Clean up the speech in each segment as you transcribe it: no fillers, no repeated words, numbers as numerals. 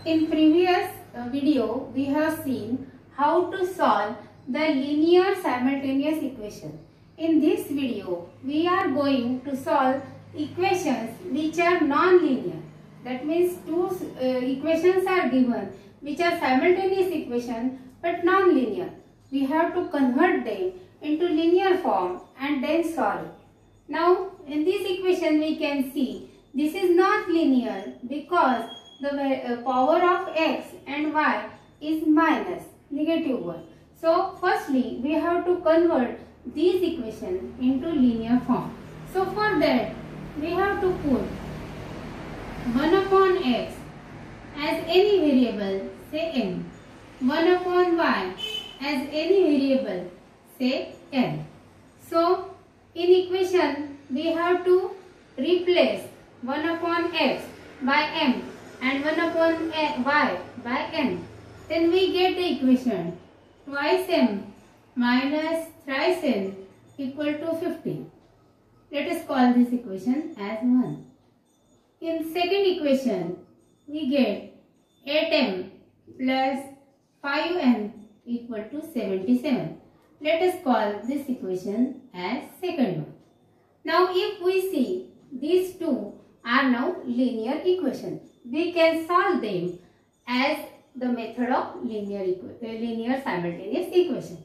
In previous video, we have seen how to solve the linear simultaneous equation. In this video, we are going to solve equations which are non-linear. That means two equations are given which are simultaneous equation but non-linear. We have to convert them into linear form and then solve it. Now, in this equation we can see this is not linear because the power of x and y is minus negative 1. So, firstly we have to convert these equations into linear form. So, for that we have to put 1 upon x as any variable, say m, 1 upon y as any variable, say n. So, in equation we have to replace 1 upon x by m and 1 upon y by n. Then we get the equation twice m minus thrice n equal to 15. Let us call this equation as 1. In second equation we get 8m plus 5n equal to 77. Let us call this equation as second one. Now if we see these two are now linear equations, we can solve them as the method of linear simultaneous equation.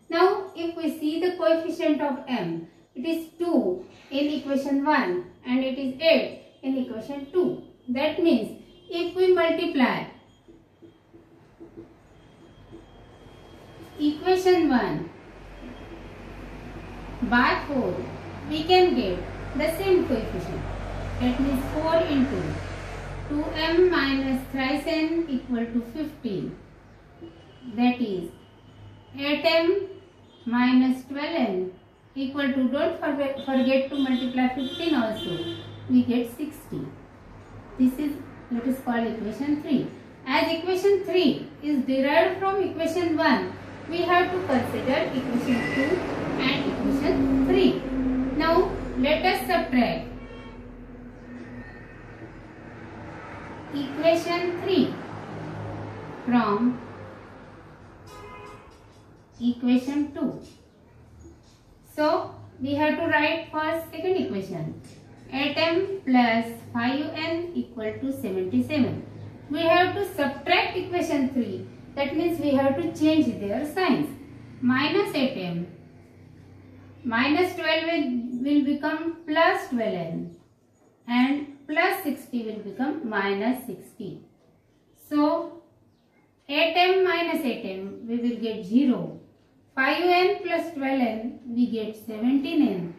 Now if we see the coefficient of m, it is 2 in equation 1 and it is 8 in equation 2. That means if we multiply equation 1 by 4, we can get the same coefficient. That means 4 into 2m minus thrice n equal to 15. That is 8m minus 12n equal to, don't forget to multiply 15 also, we get 60. This is, let us call equation 3. As equation 3 is derived from equation 1, we have to consider equation 2 and equation 3. Now let us subtract equation 3 from equation 2. So we have to write first second equation, 8m plus 5n equal to 77. We have to subtract equation 3. That means we have to change their signs. Minus 8m minus 12 will become plus 12n and plus 60 will become minus 60. So 8m minus 8m we will get 0. 5n plus 12n we get 17n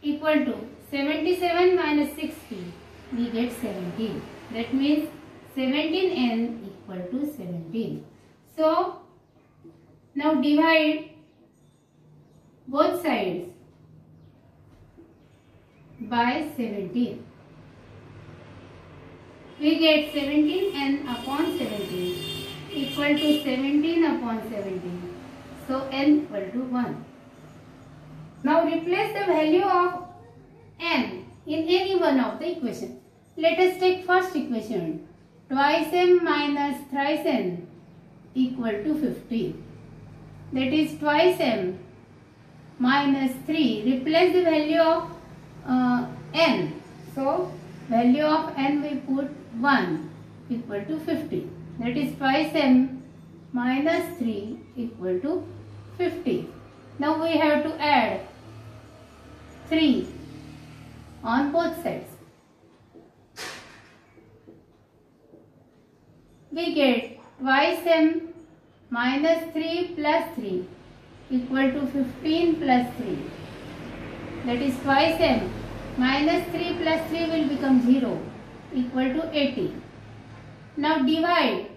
equal to 77 minus 60 we get 17. That means 17n equal to 17. So now divide both sides by 17. We get 17n upon 17 equal to 17 upon 17. So n equal to 1. Now replace the value of n in any one of the equations. Let us take first equation, twice m minus thrice n equal to 15. That is twice m minus 3. Replace the value of n. So value of n we put 1 equal to 50. That is twice m minus 3 equal to 50. Now we have to add 3 on both sides. We get twice m minus 3 plus 3 equal to 15 plus 3. That is twice m minus 3 plus 3 will become 0 equal to 80. Now divide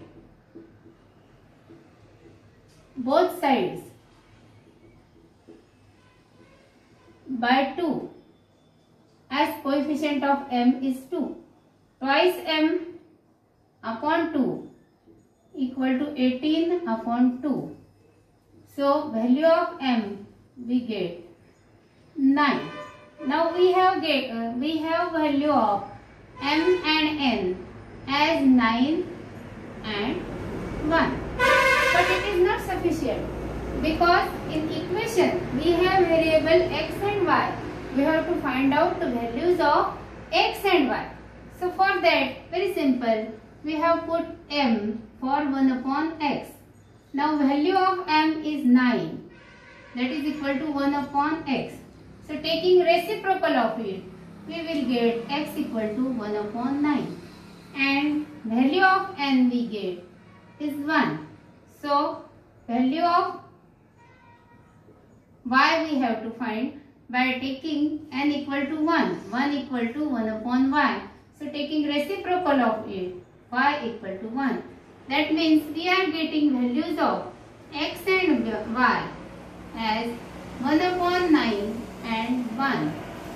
both sides by 2 as coefficient of m is 2. Twice m upon 2 equal to 18 upon 2. So value of m we get 9. Now we have value of m and n as 9 and 1. But it is not sufficient because in equation we have variable x and y. We have to find out the values of x and y. So for that, very simple, we have put m for 1 upon x. Now value of m is 9. That is equal to 1 upon x. So taking reciprocal of it, we will get x equal to 1 upon 9. And value of n we get is 1. So value of y we have to find by taking n equal to 1. 1 equal to 1 upon y. So taking reciprocal of it, y equal to 1. That means we are getting values of x and y as 1 upon 9 and 1.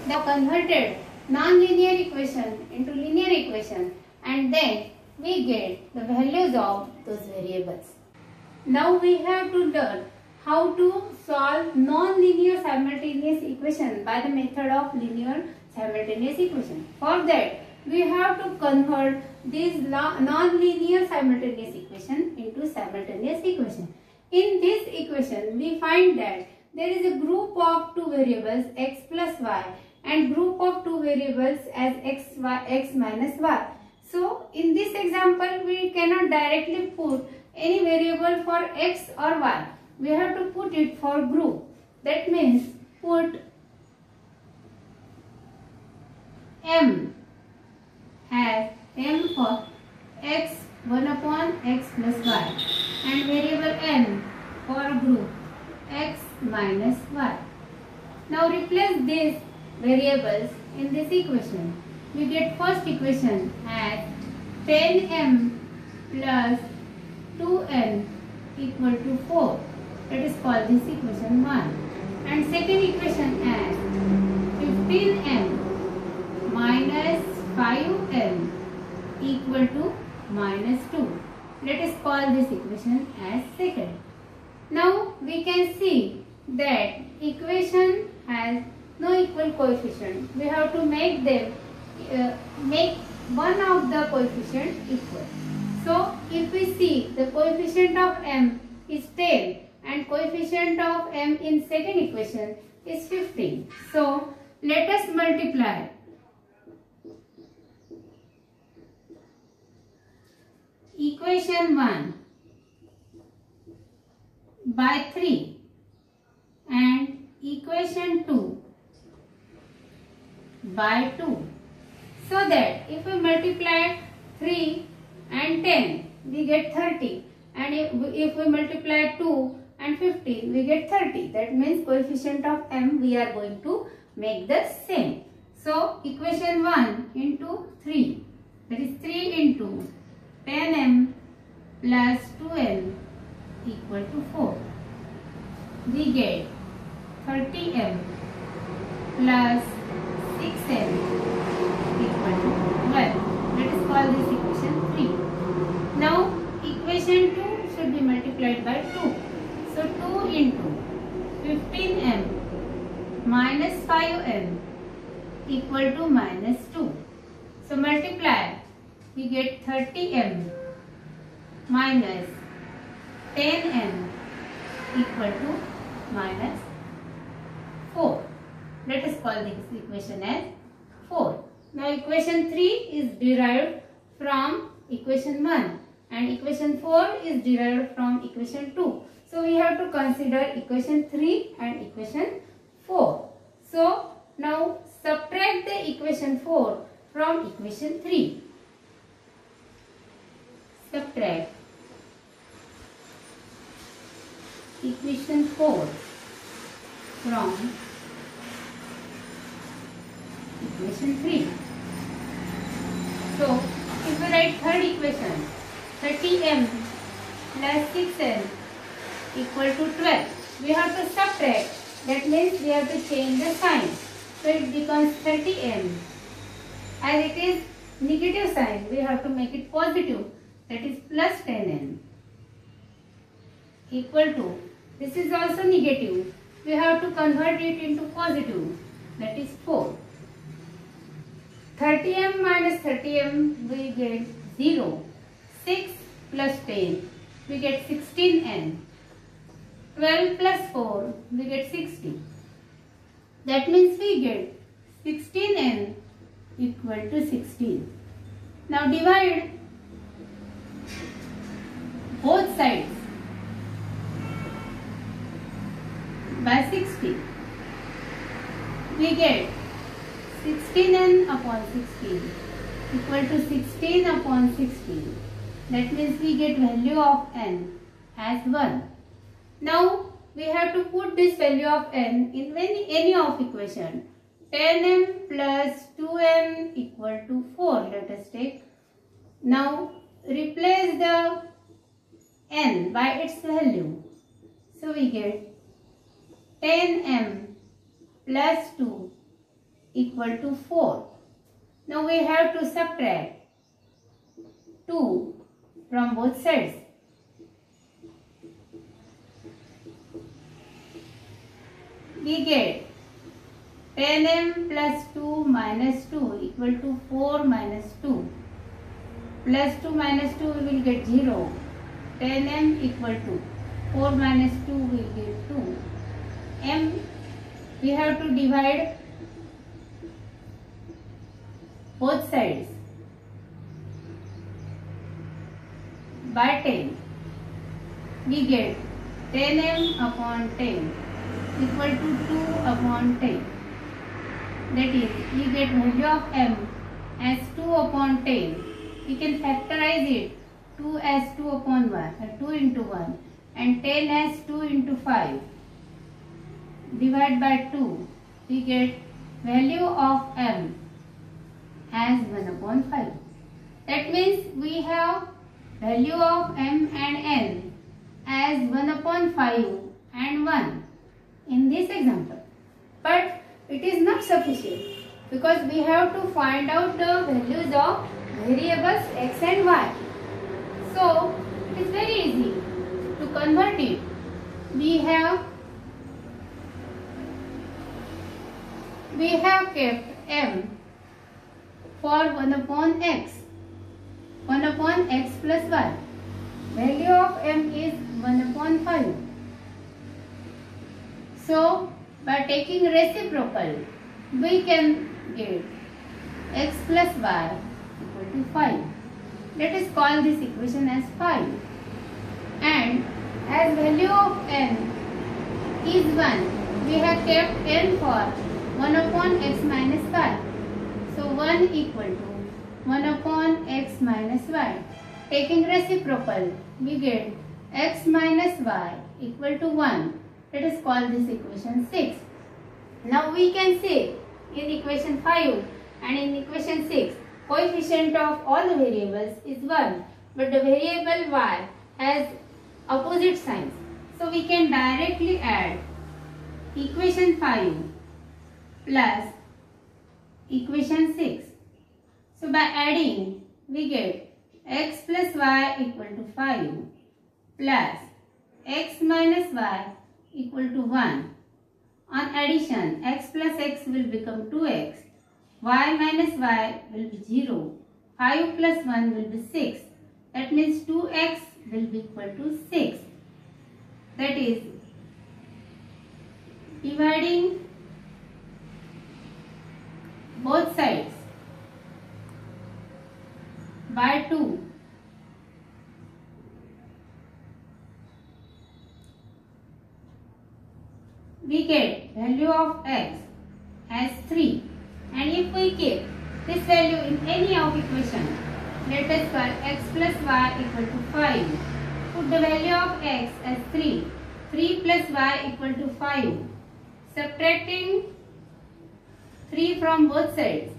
Now converted non-linear equation into linear equation and then we get the values of those variables. Now we have to learn how to solve non-linear simultaneous equation by the method of linear simultaneous equation. For that, we have to convert this non-linear simultaneous equation into simultaneous equation. In this equation, we find that there is a group of two variables x plus y and group of two variables as x minus y. So, in this example, we cannot directly put any variable for x or y. We have to put it for group. That means put m as m for x 1 upon x plus y and variable n for group x minus y. Now replace these variables in this equation. We get first equation as 10m plus 2n equal to 4. That is called this equation 1. And second equation as 15m minus 5m equal to minus 2. Let us call this equation as second. Now we can see that equation has no equal coefficient. We have to make them make one of the coefficient equal. So if we see the coefficient of m is 10 and coefficient of m in second equation is 15. So let us multiply equation 1 by 3 and equation 2 by 2. So that if we multiply 3 and 10, we get 30. And if we multiply 2 and 15, we get 30. That means coefficient of m we are going to make the same. So equation 1 into 3, that is 3 into 10m plus 2n equal to 4. We get 30m plus 6n equal to 12. Let us call this equation 3. Now equation 2 should be multiplied by 2. So 2 into 15m minus 5m equal to minus 2. So multiply, we get 30m minus 10m equal to minus 4. Let us call this equation as 4. Now equation 3 is derived from equation 1 and equation 4 is derived from equation 2. So we have to consider equation 3 and equation 4. So now subtract the equation 4 from equation 3. Subtract equation 4 from equation 3. So if we write third equation, 30m plus 6n equal to 12. We have to subtract. That means we have to change the sign. So it becomes 30m. As it is negative sign, we have to make it positive. That is plus 10n equal to, this is also negative. We have to convert it into positive. That is 4. 30m minus 30m we get 0. 6 plus 10, we get 16n. 12 plus 4, we get 60. That means we get 16n equal to 16. Now divide both sides by 60. We get 16n upon 16 equal to 16 upon 16. That means we get value of n as 1. Now we have to put this value of n in any of equation. 10m plus 2m equal to 4, let us take. Now replace the n by its value. So we get 10m plus 2 equal to 4. Now we have to subtract 2 from both sides. We get 10m plus 2 minus 2 equal to 4 minus 2. Plus 2 minus 2 we will get 0. 10m equal to 4 minus 2 we will get 2. M we have to divide both sides by 10. We get 10m upon 10 equal to 2 upon 10. That is, we get value of m as 2 upon 10. We can factorize it 2 as 2 upon 1, 2 into 1, and 10 as 2 into 5. Divide by 2. We get value of m as 1 upon 5. That means we have value of m and n as 1 upon 5 and 1 in this example. But it is not sufficient because we have to find out the values of variables x and y. So it is very easy to convert it. We have kept m for 1 upon x. 1 upon x plus y. Value of m is 1 upon 5. So by taking reciprocal, we can get x plus y equal to 5. Let us call this equation as 5. And as value of n is 1, we have kept n for 1 upon x minus y. So 1 equal to 1 upon x minus y. Taking reciprocal, we get x minus y equal to 1. Let us call this equation 6. Now we can say in equation 5 and in equation 6, coefficient of all the variables is 1, but the variable y has opposite signs. So we can directly add equation 5 plus equation 6. So by adding, we get x plus y equal to 5 plus x minus y equal to 1. On addition, x plus x will become 2x. Y minus y will be 0. 5 plus 1 will be 6. That means 2x will be equal to 6. That is, dividing both sides by 2. We get value of x as 3, and if we keep this value in any of equation, let us call x plus y equal to 5. Put the value of x as 3. 3 plus y equal to 5. Subtracting 3 from both sides.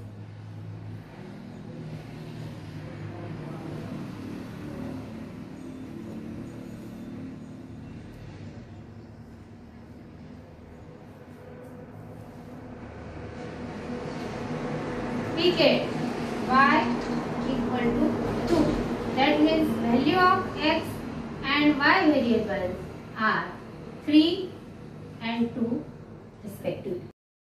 We get y equal to 2. That means value of x and y variables are 3 and 2.